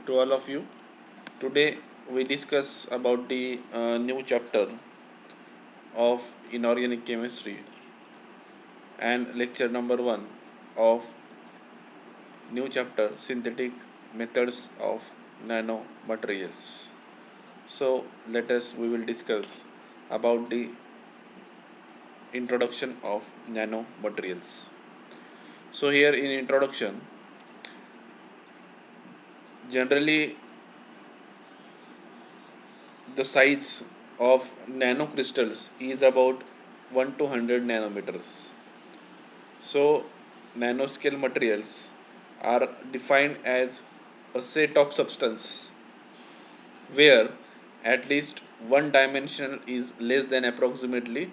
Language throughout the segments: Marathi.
to all of you. Today we discuss about the new chapter of inorganic chemistry and lecture number 1 of new chapter synthetic methods of nanomaterials. So let us we will discuss about the introduction of nanomaterials. So here in introduction, generally the size of nanocrystals is about 1 to 100 nanometers. So nanoscale materials are defined as a set of substance where at least one dimension is less than approximately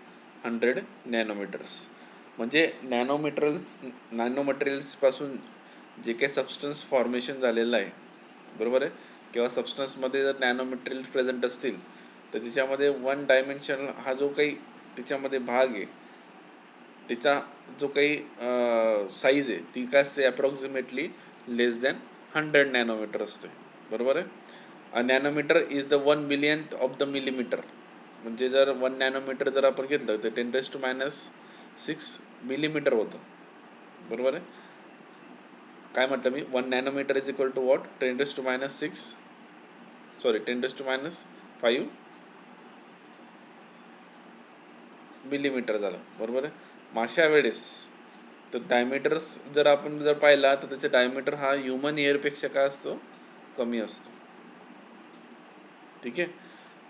100 nanometers. म्हणजे नॅनोमटेरियल्सपासून जे काही सबस्टन्स फॉर्मेशन झालेलं आहे, बरोबर आहे, किंवा सबस्टन्समध्ये जर नॅनो मटेरियल्स प्रेझेंट असतील तर त्याच्यामध्ये वन डायमेन्शनल हा जो काही त्याच्यामध्ये भाग आहे, त्याचा जो काही साईज आहे ती काय असते, अप्रॉक्सिमेटली लेस दॅन 100 नॅनोमीटर असते, बरोबर आहे. A nanometer is the 1 millionth of the millimeter. म्हणजे जर 1 नॅनोमीटर जर आपण घेतलं तर 10⁻⁶ मिलीमीटर होतं, बरोबर आहे. काय म्हटलं मी, 1 nanometre is equal to what, 10⁻⁵ millimetre झालं, बरोबर आहे. अशा वेळेस तर डायमीटर्स जर आपण जर पाहिला तर त्याचा डायमीटर हा ह्युमन एअरपेक्षा काय असतो, कमी असतो. ठीक आहे.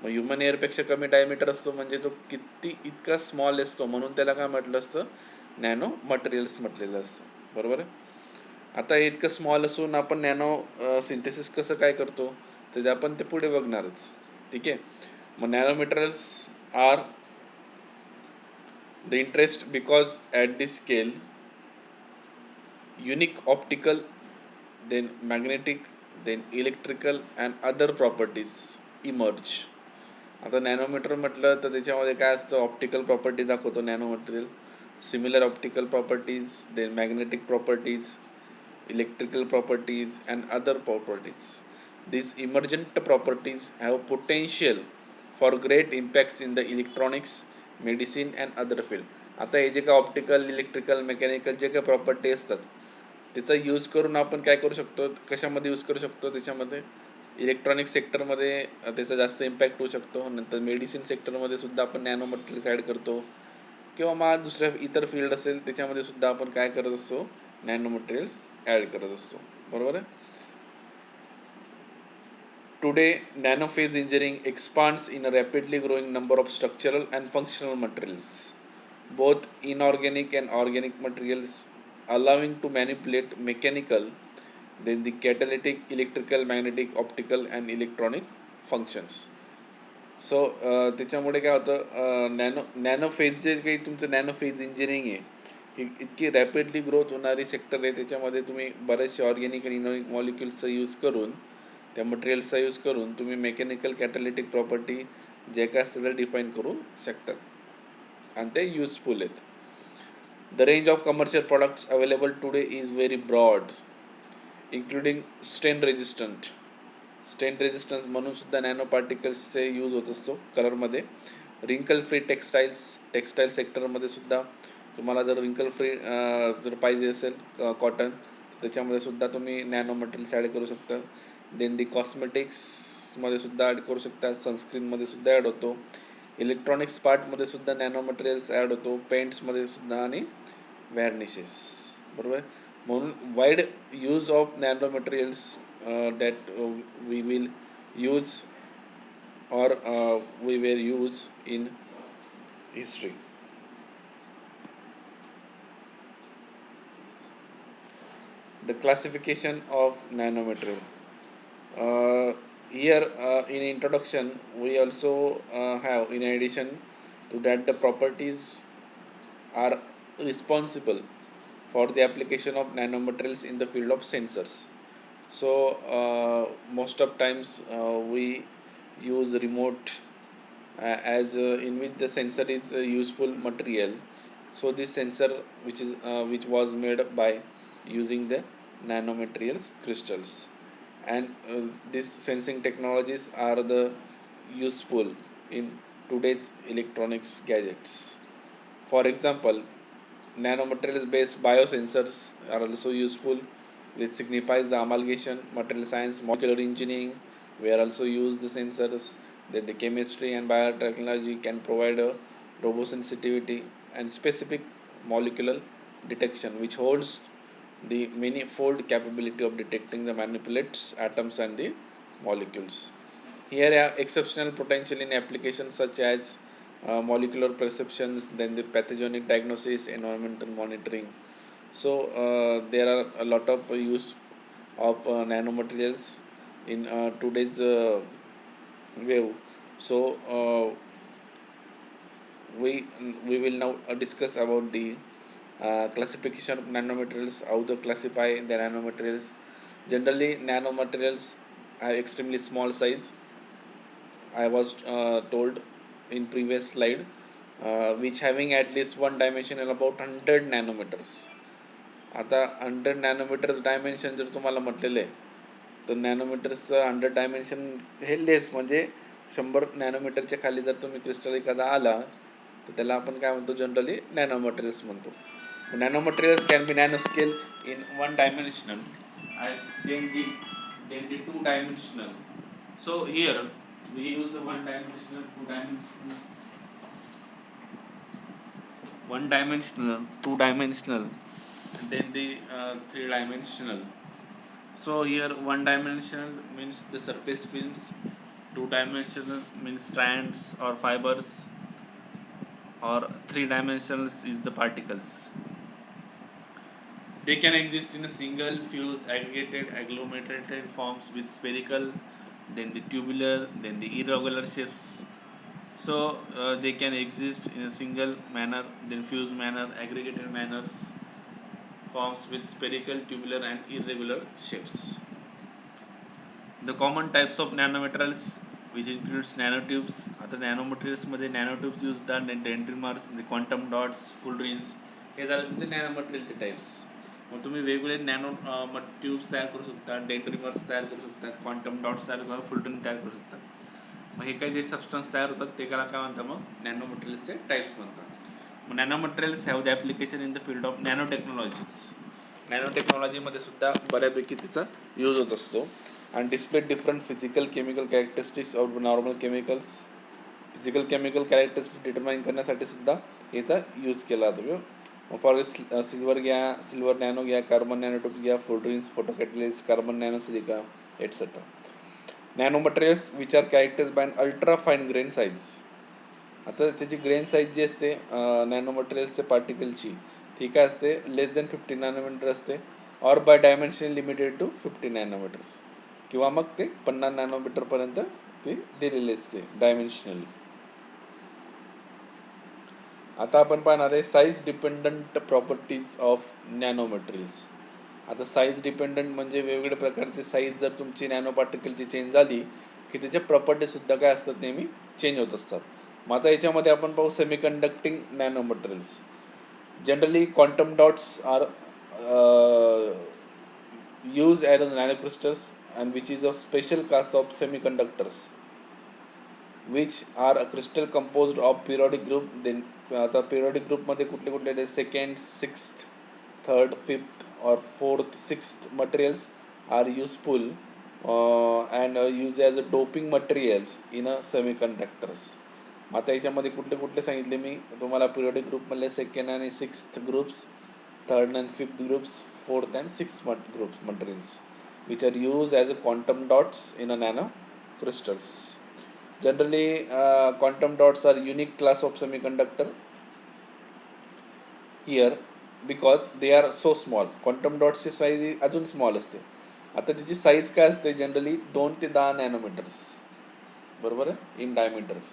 मग ह्युमन एअरपेक्षा कमी डायमीटर असतो म्हणजे तो किती इतका स्मॉल असतो, म्हणून त्याला काय म्हटलं असतं, नॅनो मटेरियल्स म्हटलेलं असतं, बरोबर आहे. आता इतकं स्मॉल असून आपण नॅनो सिंथेसिस कसं काय करतो तर आपण ते पुढे बघणारच. ठीक आहे. मग nano materials are the interest because at this scale unique optical, then magnetic, then electrical and other properties emerge. आता नॅनोमीटर म्हटलं तर त्याच्यामध्ये काय असतं, ऑप्टिकल प्रॉपर्टी दाखवतो nano material, similar optical properties, then magnetic properties, electrical properties and other properties. These emergent properties have potential for great impacts in the electronics, medicine and other field. आता हे जे काय ऑप्टिकल, इलेक्ट्रिकल, मेकॅनिकल जे काही प्रॉपर्टी असतात त्याचा यूज करून आपण काय करू शकतो, कशामध्ये यूज करू शकतो, त्याच्यामध्ये इलेक्ट्रॉनिक सेक्टरमध्ये त्याचा जास्त इम्पॅक्ट होऊ शकतो. नंतर मेडिसिन सेक्टरमध्ये सुद्धा आपण नॅनो मटेरियल्स ॲड करतो, किंवा मग दुसऱ्या इतर फील्ड असेल त्याच्यामध्ये सुद्धा आपण काय करत असतो, नॅनो मटेरियल्स ॲड करत असतो, बरोबर आहे. Today nanophase engineering expands in a rapidly growing number of structural and functional materials, both inorganic and organic materials, allowing to manipulate mechanical, then the catalytic, electrical, magnetic, optical and electronic functions. So त्याच्यामुळे काय होतं, नॅनोफेज जे काही तुमचं नॅनोफेज इंजिनिअरिंग आहे ही इतकी रॅपिडली ग्रोथ होणारी सेक्टर आहे. त्याच्यामध्ये तुम्ही बरेचसे ऑर्गॅनिक आणि इनॉर्गॅनिक मॉलिक्युल्सचा यूज करून, त्या मटेरियल्सचा यूज करून तुम्ही मेकॅनिकल, कॅटॅलिटिक प्रॉपर्टी जे काय असतं ते डिफाईन करू शकतात आणि ते युजफुल आहेत. The range of commercial products available today is very broad, including stain resistance म्हणून सुद्धा नॅनो पार्टिकल्सचे यूज होत असतो कलरमध्ये. रिंकल फ्री टेक्स्टाईल सेक्टरमध्ये सुद्धा तुम्हाला जर रिंकल फ्री जर पाहिजे असेल कॉटन, त्याच्यामध्ये सुद्धा तुम्ही नॅनो मटेरियल्स ॲड करू शकता. देन दी कॉस्मेटिक्समध्ये सुद्धा ॲड करू शकता, सनस्क्रीनमध्ये सुद्धा ॲड होतो, इलेक्ट्रॉनिक्स पार्टमध्ये सुद्धा नॅनो मटेरियल्स ॲड होतो, पेंट्समध्ये सुद्धा आणि व्हॅर्निशेस, बरोबर. म्हणून wide use of nano materials that we will use or we were used in history. The classification of nanomaterial. Here in introduction we also have, in addition to that, the properties are responsible for the application of nanomaterials in the field of sensors. So most of times we use remote as in which the sensor is a useful material. So this sensor which was made by using the nanomaterials crystals. and these sensing technologies are the useful in today's electronics gadgets. For example, nanomaterials based biosensors are also useful, which signifies the amalgamation, material science, molecular engineering. We are also use the sensors that the chemistry and biotechnology can provide a robust sensitivity and specific molecular detection, which holds the many-fold capability of detecting the manipulates atoms and the molecules. Here are exceptional potential in applications such as molecular perceptions, then the pathogenic diagnosis, environmental monitoring. So there are a lot of use of nanomaterials in today's wave. So we will now discuss about the classification of nanomaterials, how to classify the nanomaterials. Generally, nanomaterials are extremely small size. I was told in previous slide, which having at least one dimension about 100 nanometers. आता 100 नॅनोमीटर्स डायमेन्शन जर तुम्हाला म्हटलेलं आहे तर नॅनोमीटर्सचं 100 डायमेन्शन हे लेस म्हणजे 100 नॅनोमीटरच्या खाली जर तुम्ही क्रिस्टल एखादा आला तर त्याला आपण काय म्हणतो जनरली नॅनो मटेरियल्स म्हणतो. Nano materials can be nano scale in 1 dimensional and then the 2 dimensional. So here we use the 1 dimensional, 2 dimensional, 1 dimensional, 2 dimensional, and then the 3 dimensional. So here 1 dimensional means the surface films, 2 dimensional means strands or fibers, or 3 dimensionals is the particles. They can exist in a single, fused, aggregated, agglomerated forms with spherical, then the tubular, then the irregular shapes. So they can exist in a single manner, then fused manner, aggregated manners, forms with spherical, tubular, and irregular shapes. The common types of nanomaterials, which includes nanotubes. आता नॅनोमटेरियल्समध्ये नॅनोट्यूब्स यूज होतात, डेंड्रीमर्स, क्वांटम डॉट्स, फुलड्रीन्स, हे झाले तुमचे नॅनोमटेरियलचे टाईप्स. मग तुम्ही वेगवेगळे नॅनो ट्यूब्स तयार करू शकता, डेंड्रीमर्स तयार करू शकता, क्वांटम डॉट्स तयार करू, फुलड्रीन तयार करू शकता. मग हे काही जे सबस्टन्स तयार होतात ते काय म्हणतात मग नॅनो मटेरियल्सचे टाईप्स म्हणतात. मग nano materials have the application in the field of nano technologies. Nano टेक्नॉलॉजीमध्ये सुद्धा बऱ्यापैकी तिचा यूज होत असतो. आणि display different physical chemical characteristics of normal chemicals. Physical chemical characteristic determine करण्यासाठी सुद्धा याचा यूज केला जातो. फॉर सिल्वर घ्या, सिल्वर नॅनो घ्या, कार्बन नॅनोट्यूब्स घ्या, fullerenes, photo catalyst, carbon nano silica etcetera. Nano materials which are characters by an ultra fine grain size. आता त्याची ग्रेन साईज जी असते नॅनो मटेरियल्सच्या पार्टिकलची ती काय असते, लेस दॅन 50 नॅनोमीटर असते, or by dimension limited to 50 nanometres, किंवा मग ते 50 नॅनोमीटरपर्यंत ते दिलेले असते डायमेन्शनली. आता आपण पाहणार आहे size dependent properties of nano materials. आता साईज डिपेंडंट म्हणजे वेगवेगळ्या प्रकारचे साईज जर तुमची नॅनो पार्टिकलची चेंज झाली की त्याच्या प्रॉपर्टीसुद्धा काय असतात, नेहमी चेंज होत असतात. मग आता याच्यामध्ये आपण पाहू semiconducting nano materials. Generally quantum dots are use as nano crystals and which is a special class of semiconductors which are a crystal composed of periodic group. Then आता periodic group मध्ये कुठले कुठले second, sixth, third, fifth or fourth, sixth materials are useful and used as a doping materials in a semiconductors. आता याच्यामध्ये कुठले कुठले सांगितले मी तुम्हाला, पिरियडिक ग्रुपमधले सेकंड आणि sixth groups, third and fifth groups, fourth and sixth groups materials which are used as a quantum dots in a nano crystals. Generally quantum dots are unique class of semiconductor here because they are so small. quantum dots ची साईज अजून स्मॉल असते. आता त्याची साईज काय असते, जनरली 2 ते 10 नॅनोमीटर्स, बरोबर आहे, इन डायमीटर्स.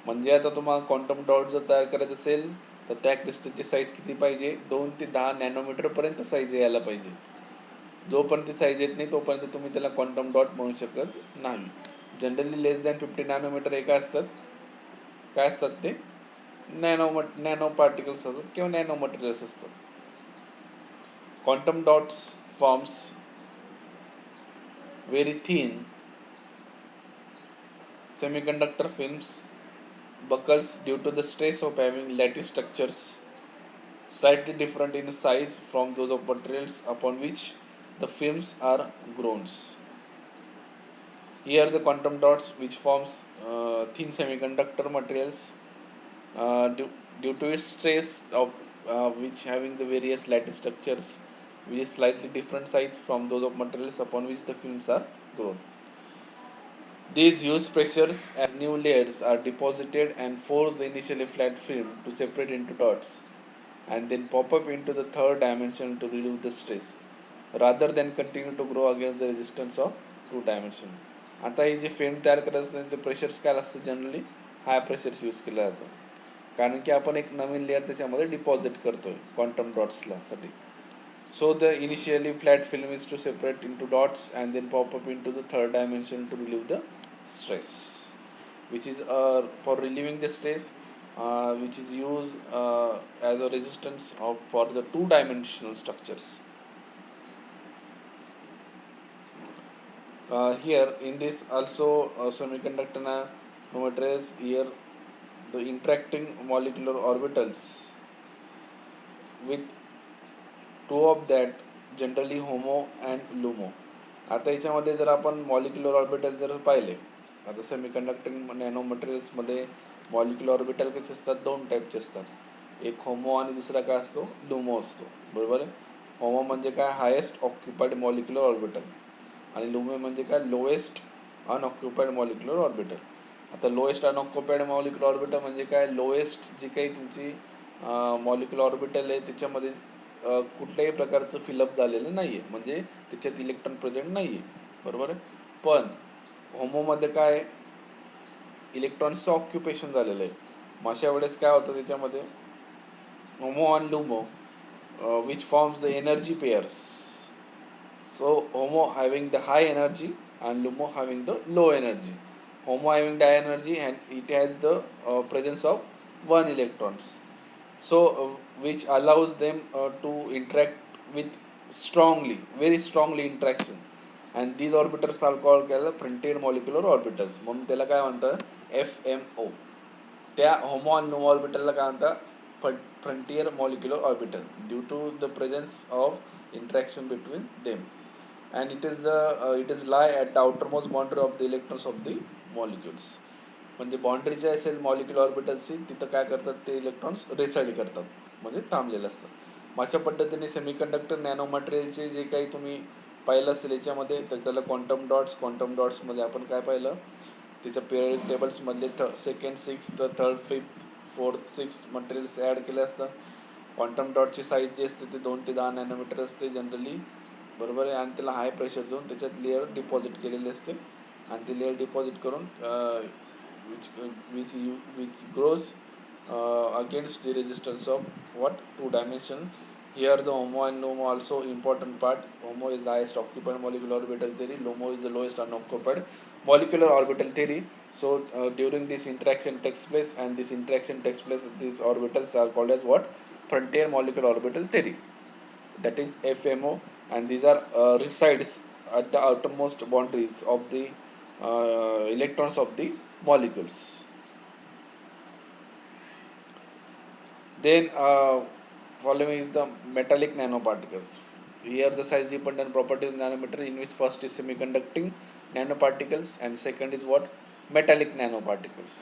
म्हणजे आता तुम्हाला क्वांटम डॉट जर तयार करायचं असेल तर त्या क्रिस्टलची साईज किती पाहिजे, 2 ते 10 नॅनोमीटरपर्यंत साईज यायला पाहिजे. जोपर्यंत साईज येत नाही तोपर्यंत तुम्ही त्याला क्वांटम डॉट म्हणू शकत नाही. जनरली लेस दॅन 50 नॅनोमीटर हे काय असतात, काय असतात ते नॅनो पार्टिकल्स असतात किंवा नॅनो मटेरियल्स असतात. Quantum dots forms very thin semiconductor films buckles due to the stress of having lattice structures slightly different in size from those of materials upon which the films are grown. Here the quantum dots which forms thin semiconductor materials due to its stress of which having the various lattice structures which is slightly different size from those of materials upon which the films are grown. These use pressures as new layers are deposited and force the initially flat film to separate into dots and then pop up into the third dimension to relieve the stress rather than continue to grow against the resistance of two dimension. आता ही जे फिल्म तयार करत असते त्यांचे प्रेशर्स काय असतं जनरली हाय प्रेशर्स यूज केलं जातं कारण की आपण एक नवीन लेअर त्याच्यामध्ये डिपॉझिट करतोय क्वांटम डॉट्सला साठी. So the initially flat film is to separate into dots and then pop up into the third dimension to relieve the stress, which is for relieving the stress, which is used as a resistance of for the two-dimensional structures. Here in this also semiconductor nanomaterials here the interacting molecular orbitals with two of that generally HOMO and LUMO. आता याच्यामध्ये जर आपण मॉलिक्युलर ऑर्बिटल जर पाहिले आता सेमीकंडक्टिंग नॅनो मटेरियल्समध्ये मॉलिक्युलर ऑर्बिटल कसे असतात दोन टाईपचे असतात. एक होमो आणि दुसरा काय असतो लुमो असतो. बरोबर आहे. होमो म्हणजे काय हायेस्ट ऑक्युपाईड मॉलिक्युलर ऑर्बिटल आणि लुमो म्हणजे काय लोएस्ट अनऑक्युपाईड मॉलिक्युलर ऑर्बिटल. आता लोएस्ट अनऑक्युपाईड मॉलिक्युलर ऑर्बिटल म्हणजे काय लोएस्ट जी काही तुमची मॉलिक्युलर ऑर्बिटल आहे त्याच्यामध्ये कुठल्याही प्रकारचं फिलअप झालेलं नाही आहे म्हणजे त्याच्यात इलेक्ट्रॉन प्रेझेंट नाही आहे. बरोबर आहे. पण होमोमध्ये काय इलेक्ट्रॉन्सचं ऑक्युपेशन झालेलं आहे. मग अशा वेळेस काय होतं त्याच्यामध्ये होमो आणि लुमो which forms the energy pairs. So homo having the high energy and lumo having the low energy. Homo having the high energy and it has the presence of one electrons. So which allows them to interact with very strongly interaction. And these orbitals are called printed molecular orbitals. म्हणून त्याला काय म्हणतात FMO. त्या होमो आणि लुमो ऑर्बिटलला काय म्हणतात frontier molecular orbital due to the presence of interaction between them and it is lie at the outermost boundary of the electrons of the molecules. म्हणजे बाउंड्री जे असेल मॉलिक्युलर ऑर्बिटलची तिथं काय करतात ते इलेक्ट्रॉन्स रेसाइड करतात म्हणजे थांबलेले असतात. अशा पद्धतीने सेमीकंडक्टर नॅनो मटेरियलचे जे काही तुम्ही पाहिलं असेल याच्यामध्ये तर त्याला क्वांटम डॉट्समध्ये आपण काय पाहिलं त्याच्या पिरियडिक टेबल्समधले second sixth third fifth fourth sixth materials add केले असतात. क्वांटम डॉटची साईज जी असते ते 2 ते 10 नॅनोमीटर असते जनरली. बरोबर आहे. आणि त्याला हाय प्रेशर देऊन त्याच्यात लेअर डिपॉझिट केलेली असते आणि ती लेअर डिपॉझिट करून which grows against the resistance of what two dimension. Here the homo and lumo also important part. Homo is the highest occupied molecular orbital theory. Lumo is the lowest unoccupied molecular orbital theory. So during this interaction takes place and this interaction takes place these orbitals are called as what frontier molecular orbital theory, that is FMO, and these are resides at the outermost boundaries of the electrons of the molecules. Then following is the metallic nanoparticles. Here the size dependent property of nanometer in which first is semiconducting nanoparticles and second is what metallic nanoparticles.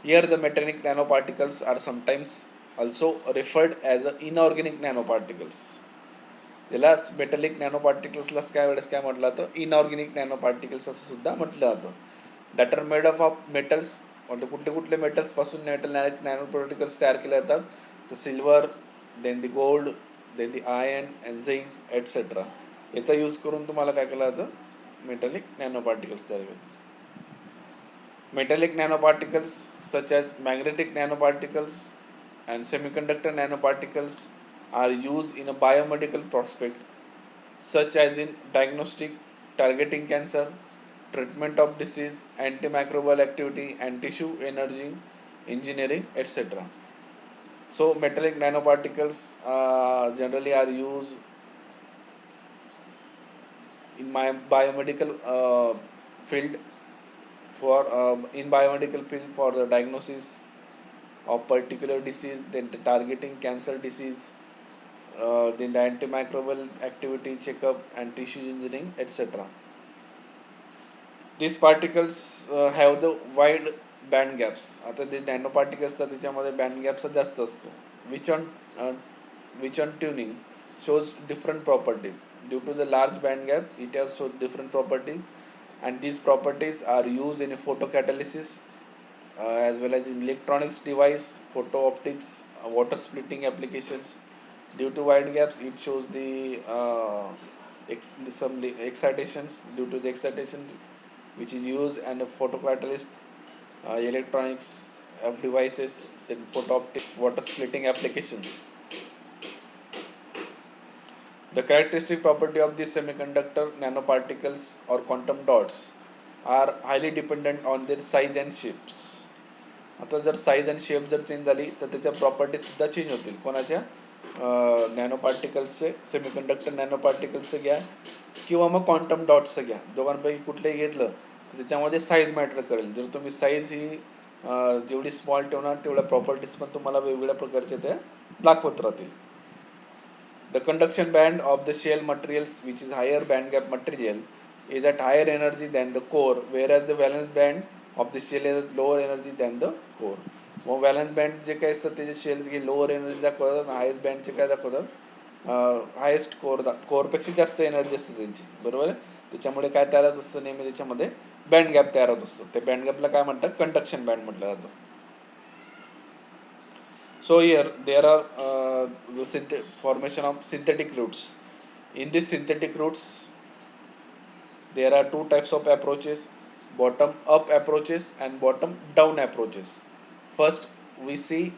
Here the metallic nanoparticles are sometimes also referred as inorganic nanoparticles. याला मेटलिक नॅनो पार्टिकल्सलाच काय वेळेस काय म्हटलं जातं इनऑर्गॅनिक नॅनो पार्टिकल्स असं सुद्धा म्हटलं जातं. That are made of metals म्हणजे कुठले मेटल्स पासून नॅनो पार्टिकल्स तयार केले जातात तर silver then the gold then the iron and zinc etcetera याचा यूज करून तुम्हाला काय केलं जातं मेटलिक नॅनो पार्टिकल्स तयार केले. Metallic nano particles such as magnetic nano particles and semiconductor nanoparticles are used in a biomedical prospect such as in diagnostic, targeting cancer, treatment of disease, antimicrobial activity and tissue energy engineering, etc. So metallic nanoparticles generally are used in my biomedical field in biomedical field for the diagnosis of particular disease, then targeting cancer disease, then the antimicrobial activity checkup and tissue engineering, etc. These particles have the wide band gaps. आता जे नॅनो पार्टिकल्स असतात त्याच्यामध्ये बँड गॅप्स जास्त असतो. which on uh, which on tuning shows different properties. Due to the large band gap, it has shown different properties, and these properties are used in photocatalysis as well as in electronics device, photo optics, water splitting applications. Due to wide gaps, it shows the some excitations. Due to the excitation which is used and a photocatalyst, electronics devices, then photo optics, water splitting applications. The characteristic property of these semiconductor nanoparticles or quantum dots are highly dependent on their size and shapes. आता जर साईज आणि शेप जर चेंज झाली तर त्याच्या प्रॉपर्टीज सुद्धा चेंज होतील. कोणाच्या नॅनो पार्टिकल्सचे, सेमीकंडक्टर नॅनो पार्टिकल्सचं घ्या किंवा मग क्वांटम डॉट्सचं घ्या. दोघांपैकी कुठलंही घेतलं तर त्याच्यामध्ये साईज मॅटर करेल. जर तुम्ही साईज ही जेवढी स्मॉल ठेवणार तेवढ्या प्रॉपर्टीज पण तुम्हाला वेगवेगळ्या प्रकारच्या त्या दाखवत राहतील. The conduction band of the shell materials, which is higher band gap material, is at higher energy than the core, whereas the valence band of the shell is lower energy than the core. मग व्हॅलन्स बँड जे काय असतं त्याचे शेल हे लोअर एनर्जी दाखवतात, हायेस्ट बँडचे काय दाखवतात हायेस्ट कोरपेक्षा जास्त एनर्जी असते त्यांची, बरोबर आहे. त्याच्यामुळे काय तयार होत असतं नेहमी त्याच्यामध्ये बँड गॅप तयार होत असतो. त्या बँड गॅपला काय म्हणतात कंडक्शन बँड म्हटलं जातं. So here there are the formation of synthetic roots. In these synthetic roots, there are two types of approaches: bottom up approaches and bottom down approaches. First, we see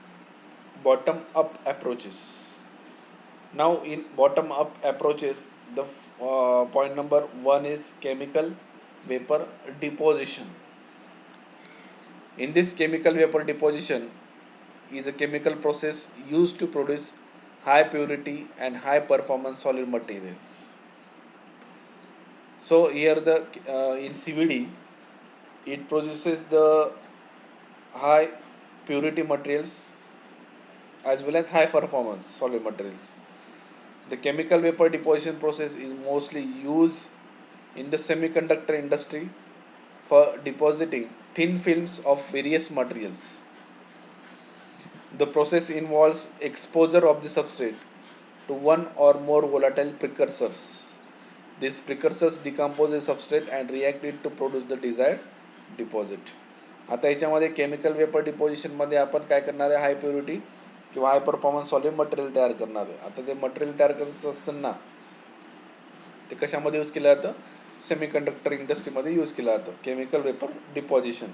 bottom up approaches. Now, in bottom up approaches, the point number one is chemical vapor deposition. In this chemical vapor deposition is a chemical process used to produce high purity and high performance solid materials. So here the in CVD it produces the high purity materials as well as high performance solid materials. The chemical vapor deposition process is mostly used in the semiconductor industry for depositing thin films of various materials. The process involves exposure of the substrate to one or more volatile precursors. These precursors decompose the substrate and react it to produce the desired deposit. आता याच्यामध्ये केमिकल वेपर डिपोजिशनमध्ये आपण काय करणार आहे, हाय प्युरिटी किंवा हाय परफॉर्मन्स सॉलिड मटेरियल तयार करणार आहे. आता ते मटेरियल तयार करत असताना ते कशामध्ये यूज केलं जातं, सेमीकंडक्टर इंडस्ट्रीमध्ये यूज केलं जातं केमिकल वेपर डिपॉझिशन.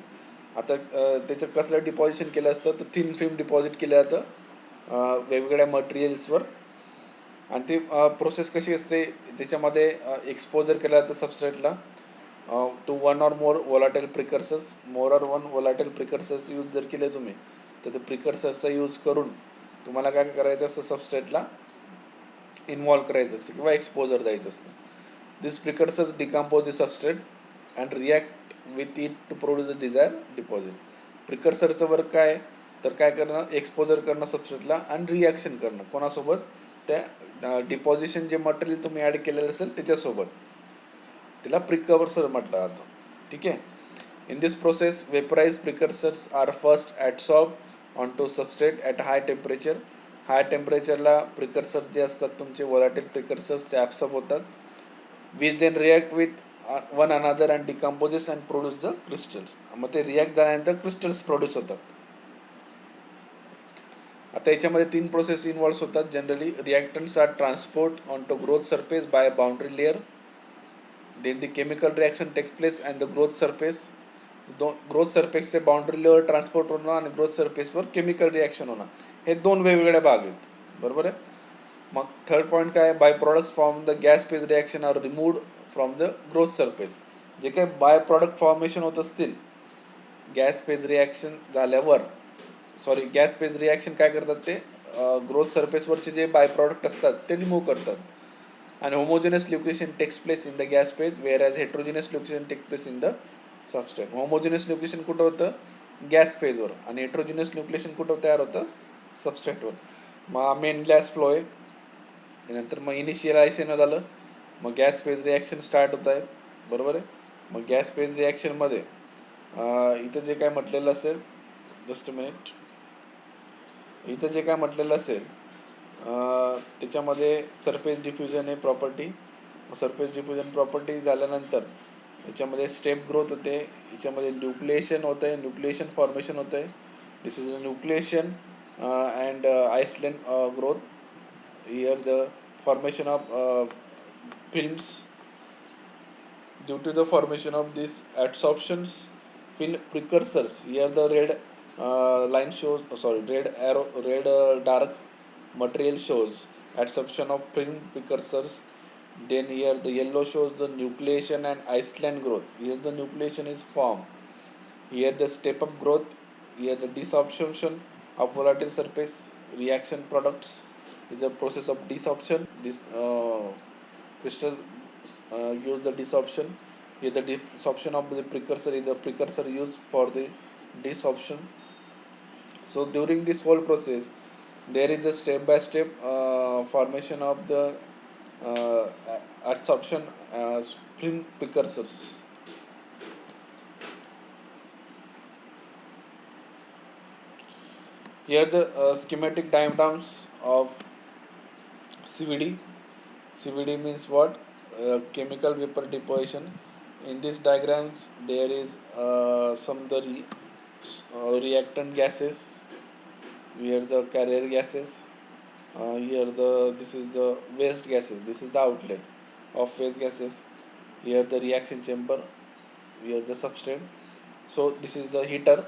आता त्याचं कसलं डिपॉझिशन केलं असतं तर थिन फिल्म डिपॉझिट केलं जातं वेगवेगळ्या मटेरियल्सवर. आणि ती प्रोसेस कशी असते त्याच्यामध्ये एक्सपोजर केलं जातं सबस्ट्रेटला to one or more volatile precursors. More or one volatile precursors use जर केले तुम्ही तर ते प्रिकर्सर्सचा यूज करून तुम्हाला काय करायचं असतं, सबस्ट्रेटला इन्व्हॉल्व करायचं असतं किंवा एक्सपोजर द्यायचं असतं. This precursors decompose the substrate and react with it to produce the desired deposit. प्रिकर्सरचं वर्क काय तर काय करणं, एक्सपोजर करणं सबस्ट्रेटला आणि रिॲक्शन करणं कोणासोबत, त्या डिपॉझिशन जे मटेरियल तुम्ही ॲड केलेलं असेल त्याच्यासोबत. तिला प्रिकर्सर म्हटलं जातं. ठीक आहे. In this process vaporize precursors are first adsorb on to substrate at high temperature. High टेम्परेचरला प्रिकर्सर जे असतात तुमचे वोलाटाईल प्रिकर्सर्स ते ॲब्सॉर्ब होतात, which then react with one another and decomposes and produce the crystals. मग ते रिॲक्ट झाल्यानंतर क्रिस्टल्स प्रोड्यूस होतात. आता याच्यामध्ये तीन प्रोसेस इन्व्हॉल्व होतात generally. Reactants are transport on to growth surface by boundary layer. Then the chemical reaction takes place and the growth surface. Growth सरफेसचे बाउंड्री लेअर ट्रान्सपोर्ट होणं आणि ग्रोथ सरफेसवर केमिकल रिॲक्शन होणं, हे दोन वेगवेगळे भाग आहेत, बरोबर आहे. मग थर्ड पॉईंट काय, by products from the gas phase reaction are removed from the growth surface. जे काही बाय प्रॉडक्ट फॉर्मेशन होत असतील गॅस फेज रिॲक्शन झाल्यावर, गॅस फेज रिॲक्शन काय करतात ते ग्रोथ सरफेसवरचे जे बाय प्रॉडक्ट असतात ते रिमूव्ह करतात. and homogeneous liquefaction takes place in the gas phase, whereas heterogeneous liquefaction takes place in the substrate. homogeneous liquefaction कुठं होतं, गॅस फेजवर, आणि हेट्रोजिनियस न्यूक्लिएशन कुठं तयार होतं, सबस्ट्रेटवर. मग मेन गॅस फ्लो आहे, नंतर मग इनिशियलायझेशन झालं, मग गॅस फेज रिॲक्शन स्टार्ट होत आहेत, बरोबर आहे. मग गॅस फेज रिॲक्शनमध्ये इथं जे काय म्हटलेलं असेल, जस्ट अ मिनिट, इथं जे काय म्हटलेलं असेल त्याच्यामध्ये सरफेस डिफ्युजन हे प्रॉपर्टी, सरफेस डिफ्युजन प्रॉपर्टी झाल्यानंतर याच्यामध्ये स्टेप ग्रोथ होते, याच्यामध्ये न्यूक्लिएशन होतं आहे, न्यूक्लिएशन फॉर्मेशन होतं आहे. This is a nucleation and island growth. Here the formation of films due to the formation of these adsorptions film precursors. Here the red line shows, red arrow, red dark material shows adsorption of film precursors. Then here the yellow shows the nucleation and island growth. Here the nucleation is formed. Here the step up growth. Here the desorption of volatile surface reaction products is the process of desorption. This crystal use the desorption. Here the desorption of the precursor is the precursor used for the desorption. So during this whole process, there is a step-by-step formation of the adsorption as film precursors. Here the schematic diagrams of CVD. CVD means what? Chemical vapor deposition. In these diagrams, there is some the reactant gases. Here the carrier gases. Here this is the waste gases. This is the outlet of waste gases. Here the reaction chamber. Here the substrate. So this is the heater.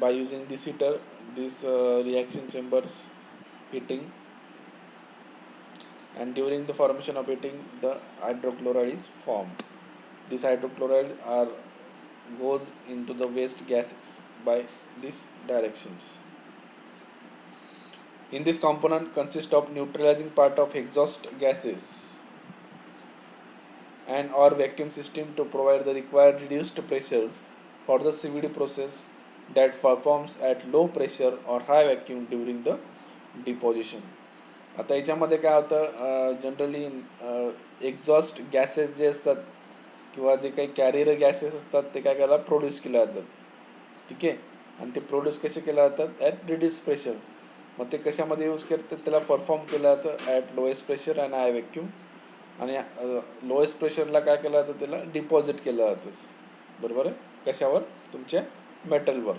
By using this heater, this reaction chambers heating, and during the formation of heating, the hydrochloride is formed. This hydrochloride goes into the waste gases by these directions. In this component consists of neutralizing part of exhaust gases and or vacuum system to provide the required reduced pressure for the CVD process that performs at low pressure or high vacuum during the deposition. आता याच्यामध्ये काय होतं, जनरली एक्झॉस्ट गॅसेस जे असतात किंवा जे काही कॅरियर गॅसेस असतात ते काय करायला प्रोड्यूस केले जातात, ठीक आहे. आणि ते प्रोड्यूस कसे केले जातात, ॲट रिड्यूस प्रेशर. मग ते कशामध्ये यूज करतात, त्याला परफॉर्म केलं जातं at lowest pressure and high vacuum. आणि लोएस्ट प्रेशरला काय केलं जातं, त्याला डिपॉझिट केलं जातं, बरोबर आहे. कशावर, तुमच्या मेटलवर.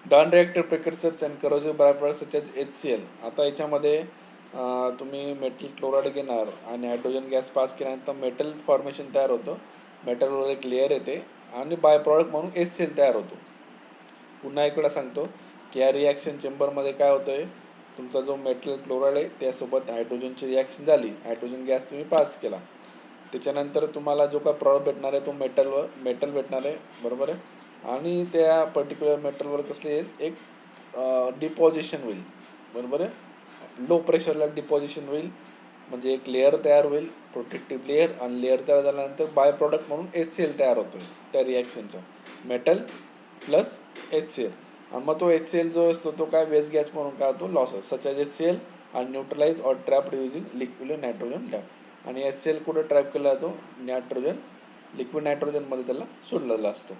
The unreacted precursors and corrosive byproducts such as HCl. आता याच्यामध्ये तुम्ही मेटल क्लोराईड घेणार आणि हायड्रोजन गॅस पास केल्यानंतर मेटल फॉर्मेशन तयार होतं, मेटलवर एक लेअर येते आणि बाय प्रॉडक्ट म्हणून HCl तयार होतो. पुन्हा इकडं सांगतो की या रिॲक्शन चेंबरमध्ये काय होतं आहे, तुमचा जो मेटल क्लोराईड आहे त्यासोबत हायड्रोजनची रिॲक्शन झाली, हायड्रोजन गॅस तुम्ही पास केला, त्याच्यानंतर तुम्हाला जो काय प्रॉडक्ट भेटणार आहे तो मेटल भेटणार आहे, बरोबर आहे. आणि त्या पर्टिक्युलर मेटलवर कसले येईल, एक डिपॉझिशन होईल, बरोबर आहे. लो प्रेशरला डिपॉझिशन होईल, म्हणजे एक लेअर तयार होईल, प्रोटेक्टिव्ह लेअर. आणि लेअर तयार झाल्यानंतर बाय प्रॉडक्ट म्हणून HCl तयार होतो त्या रिॲक्शनचा, मेटल प्लस HCl. आणि मग तो HCl जो असतो तो काय वेस्ट गॅस म्हणून काय होतो, लॉसेस सच एज HCl आणि neutralise or trapped using liquid nitrogen gas. आणि HCl कुठं ट्रॅप केला जातो, नायट्रोजन, लिक्विड नायट्रोजनमध्ये त्याला सोडलेला असतो.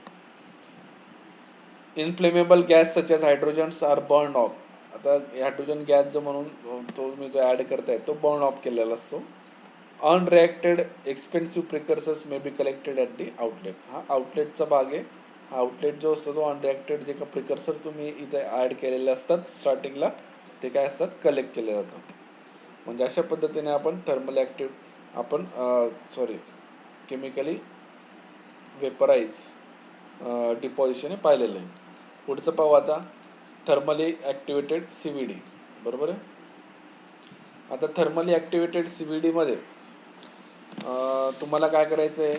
Inflammable gas such as hydrogens are burn off. आता हायड्रोजन गॅस जो म्हणून तो मी जो ॲड करताय तो बर्न ऑफ केलेला असतो. Unreacted expensive precursors may be collected at the outlet. हा आउटलेटचा भाग आहे. हा आउटलेट जो असतो तो अनरिॲक्टेड जे का प्रिकर्सर तुम्ही इथे ॲड केलेले असतात स्टार्टिंगला ते काय असतात, कलेक्ट केले जातात. म्हणजे अशा पद्धतीने आपण थर्मल ॲक्टिव्ह आपण केमिकली वेपराईज डिपॉझिशन पाहिलेलं आहे. पुढचं पाहू आता, थर्मली ॲक्टिवेटेड CVD, बरोबर आहे. आता थर्मली ॲक्टिवेटेड CVDमध्ये तुम्हाला काय करायचं आहे,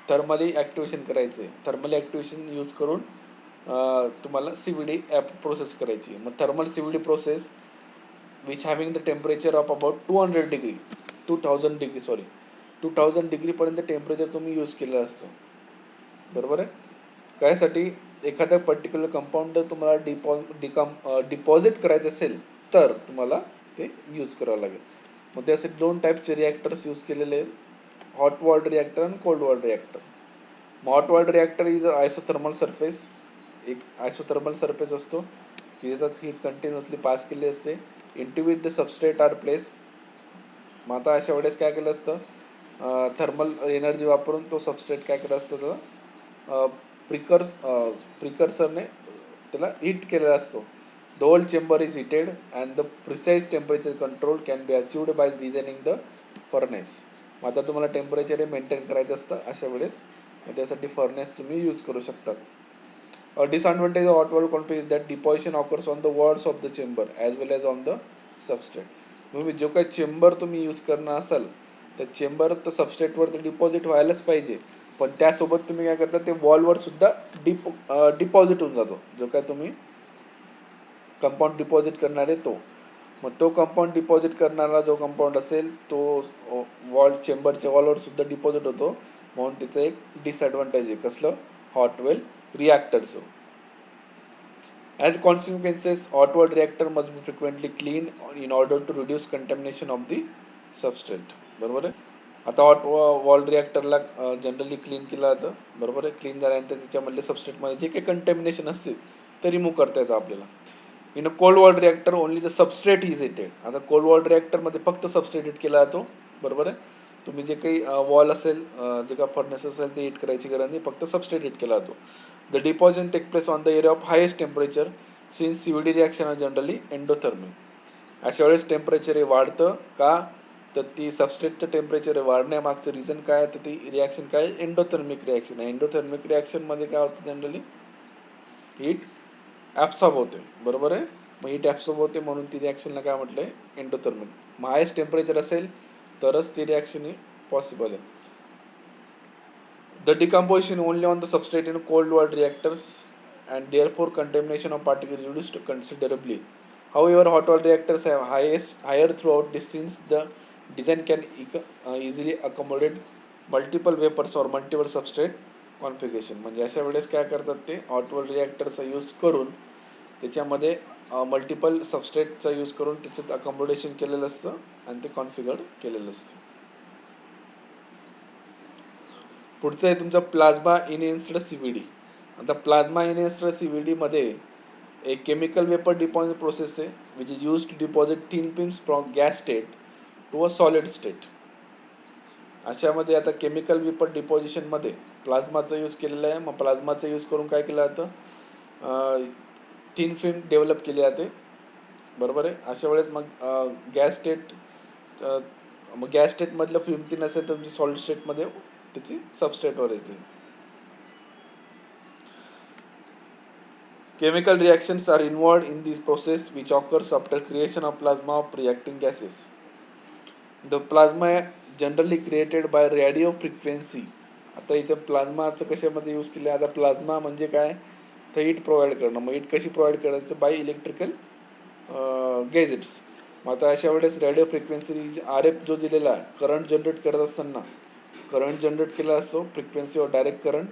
थर्मली ॲक्टिवेशन करायचं आहे. थर्मली ॲक्टिवेशन यूज करून तुम्हाला CVD ॲप प्रोसेस करायची. मग thermal CVD process which having the temperature of about 200 degree 2000 degree पर्यंत टेम्परेचर तुम्ही यूज केलं असतं. बरोबर आहे. कायसाठी एखाद्या पर्टिक्युलर कंपाऊंड जर तुम्हाला डिपॉझिट करायचं असेल तर तुम्हाला ते यूज करावं लागेल. मग त्यासाठी दोन टाईपचे रिॲक्टर्स यूज केलेले आहेत, हॉट वॉल्ड रिॲक्टर आणि cold walled reactor. Hot walled reactor is isothermal surface, एक आयसोथर्मल सरफेस असतो की ज्याच्यात हीट कंटिन्युअसली पास केली असते. Into with the substrate are place. मग आता अशा वेळेस काय केलं असतं, थर्मल एनर्जी वापरून तो सबस्ट्रेट काय केलं असतं तर प्रिकर्सरने त्याला हीट केलेला असतो. The whole chamber is heated and the precise temperature control can be achieved by designing the furnace. मग आता तुम्हाला टेम्परेचर हे मेंटेन करायचं असतं अशा वेळेस, मग त्यासाठी फर्नेस तुम्ही यूज करू शकता. A disadvantage of hot wall config is that deposition occurs on the walls of the chamber as well as on the substrate. तुम्ही जो काही चेंबर तुम्ही यूज करणार असाल तर चेंबर तर सबस्ट्रेटवर तर डिपॉझिट व्हायलाच पाहिजे, पण त्यासोबत तुम्ही काय करता ते वॉलवर सुद्धा डिपॉझिट होऊन जातो. जो काय तुम्ही कंपाऊंड डिपॉझिट करणार आहे तो, मग तो कंपाऊंड डिपॉझिट करणारा जो कंपाऊंड असेल तो वॉल चेंबरच्या वॉलवर सुद्धा डिपॉझिट होतो. म्हणून त्याचं एक डिसएडव्हान्टेज आहे कसलं, hot well रिॲक्टरचं. As consequences, hot water reactor must be frequently cleaned in order to reduce contamination of the substrate. बरोबर आहे. आता हॉट वॉल रिॲक्टरला जनरली क्लीन केलं जातं. बरोबर आहे. क्लीन झाल्यानंतर त्याच्यामधले सबस्ट्रेटमध्ये जे काही कंटॅमिनेशन असते ते रिमूव्ह करता येतं आपल्याला. In a cold wall reactor only the substrate is heated. आता कोल्ड वॉल रिॲक्टरमध्ये फक्त सबस्ट्रेट हिट केला जातो. बरोबर आहे. तुम्ही जे काही वॉल असेल, जे काही फर्नेस असेल ते हिट करायची गरज नाही, फक्त सबस्ट्रेट हिट केला जातो. The deposition takes place on the area of highest temperature since CVD reaction are generally endothermic. अशा वेळेस टेम्परेचर हे वाढतं का, तर ती सबस्ट्रेटचं टेम्परेचर हे वाढण्यामागचं रिझन काय, तर ती रिॲक्शन काय, एंडोथर्मिक रिॲक्शन आहे. एंडोथर्मिक रिॲक्शनमध्ये काय होतं, जनरली हीट ॲब्सॉर्ब होते. बरोबर आहे. मग हीट ॲब्सॉर्ब होते म्हणून ती रिॲक्शनला काय म्हटलं आहे, एंडोथर्मिक. मग हायेस्ट टेम्परेचर असेल तरच ती रिॲक्शन ही पॉसिबल आहे. The decomposition only on the substrate in cold water reactors and therefore contamination of particles reduced considerably. However, hot water reactors have higher throughout this since the design can easily accommodate multiple vapors or multiple substrate configuration. म्हणजे अशा वेळेस काय करतात ते हॉट वॉटर रिॲक्टरचा यूज करून त्याच्यामध्ये मल्टिपल सबस्ट्रेटचा यूज करून त्याचं अकोमोडेशन केलेलं असतं आणि ते कॉन्फिगर्ड केलेलं असतं. पुढचं आहे तुमचा प्लाझ्मा इनहेन्स्ड CVD. आता प्लाझ्मा इनहेन्स्ड CVDमध्ये एक केमिकल वेपर डिपॉझिट प्रोसेस आहे which is use to deposit thin films from gas state to a solid state. अशामध्ये आता केमिकल वेपर डिपॉझिशनमध्ये प्लाझ्माचा यूज केलेला आहे. मग प्लाझ्माचा यूज करून काय केलं जातं, थिन फिल्म डेव्हलप केली जाते. बरोबर आहे. अशा वेळेस मग गॅस स्टेटमधलं फिल्म थिन असेल तर तुमची सॉलिड स्टेटमध्ये त्याची सबस्ट्रेटवर येते. Chemical reactions are involved in this process which occurs after creation of plasma of reacting gases. The plasma generally created by radio frequency. आता इथं प्लाझ्माचं कशामध्ये यूज केलं. आता प्लाझ्मा म्हणजे काय, तर हीट प्रोव्हाइड करणं. मग हीट कशी प्रोव्हाइड करायचं, बाय इलेक्ट्रिकल गॅजेट्स. मग आता अशा वेळेस रेडिओ फ्रिक्वेन्सी RF जो दिलेला आहे, करंट जनरेट करत असताना करंट जनरेट केला असतो frequency or direct current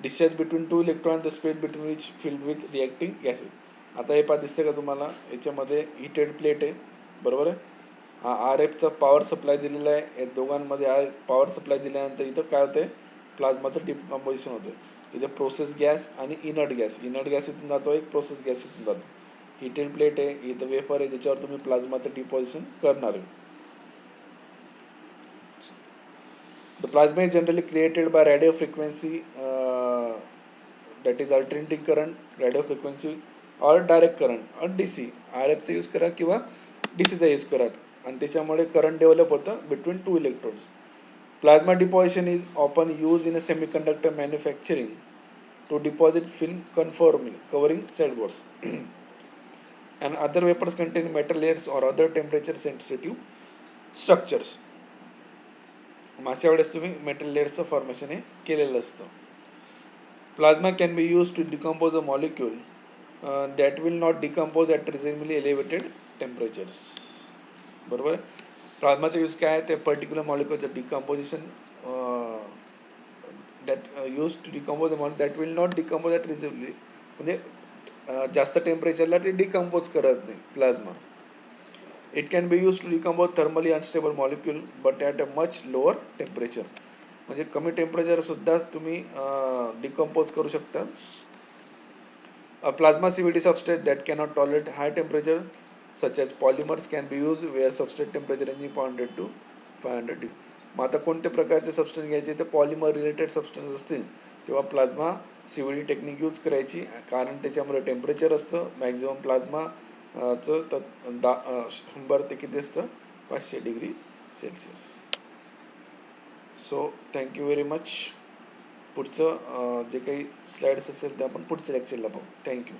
discharge between two electron the space between which filled with reacting gases. आता हे दिसतं का तुम्हाला, याच्यामध्ये हिटेड प्लेट आहे. बरोबर आहे. RFचा पॉवर सप्लाय दिलेला आहे. या दोघांमध्ये पॉवर सप्लाय दिल्यानंतर इथं काय होतं, प्लाझ्माचं डिकम्पोजिशन होतं. इथं प्रोसेस गॅस आणि इनर्ट गॅस इथून जातो, एक प्रोसेस गॅस इथून जातो. हिटेड प्लेट आहे, इथं वेपर आहे ज्याच्यावर तुम्ही प्लाझ्माचं डिपॉझिशन करणार आहे. The plasma is generally created by radio frequency, that is alternating current, radio frequency or direct current or DC. RFचा यूज करा किंवा DCचा यूज करा आणि त्याच्यामुळे करंट डेव्हलप होतं between two electrodes. Plasma deposition is often used in a semiconductor manufacturing to deposit film conformally covering cell walls and other vapors containing metal layers or other temperature sensitive structures. अशा वेळेस तुम्ही मेटल लेअर्सचं फॉर्मेशन हे केलेलं असतं. Plasma can be use to decompose a molecule that will not decompose at reasonably elevated temperatures. बरोबर आहे. प्लाझ्माचा यूज काय आहे, ते पर्टिक्युलर मॉलिक्युलचं decomposition that use to decompose amount that will not decompose at reasonably, म्हणजे जास्त टेम्परेचरला ते डिकम्पोज करत नाही plasma. It can be use to decompose thermally unstable molecule but at a much lower temperature, म्हणजे कमी टेम्परेचरसुद्धा तुम्ही डिकम्पोज करू शकता. A plasma CVD substrate that cannot tolerate high temperature such as polymers can be used where substrate temperature ranging 400 to 500 degree. मग आता कोणत्या प्रकारचे सबस्टन्स घ्यायचे, तर पॉलिमर रिलेटेड सबस्टन्स असतील तेव्हा प्लाझ्मा CVD टेक्निक यूज करायची, कारण त्याच्यामध्ये टेम्परेचर असतं मॅक्झिमम प्लाझ्माचं तर 100 ते किती असतं 500 degree Celsius. So thank you very much. पुढचं जे काही स्लाइड्स असेल ते आपण पुढच्या लेक्चरला पाहू. थँक्यू.